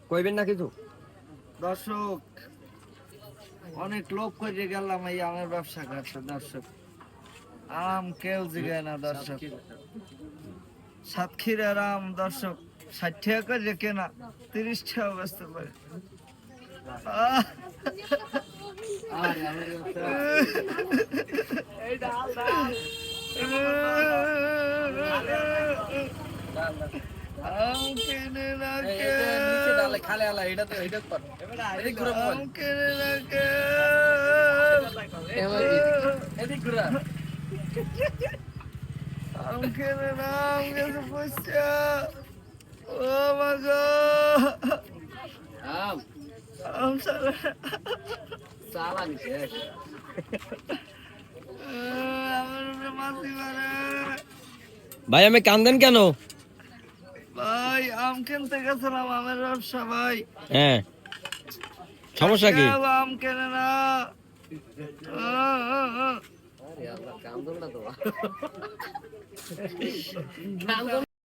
কইবেন না কিছু? দর্শক অনেক লোভ করে গেলাম এই আমের ব্যবসা করতে দর্শক, আম কেউ জিগায় না দর্শক। সাতক্ষীরার আম দর্শক 60 টাকা করে কেনা, 30 টাকা বেচতে পারে। আহ! আম কিনে না কেউ, খালে আলা এটা তো এটা কর। এদিক ঘুরে আম কিনে না কেউ, এদিক ঘুরা। আম কিনে না, আম গেছে পয়সা। ও মা গো, আম আম সারা চালানি শেষ। আমার উপরে মাছি মারে। ভাই আমি কান্দেন কেন? ভাই আম কিনতে গেছিলাম, আমের ব্যবসা ভাই। হ্যাঁ, সমস্যা কি? কেউ আম কেনে না। আরে আল্লাহ কান্দন না তো। কান্দন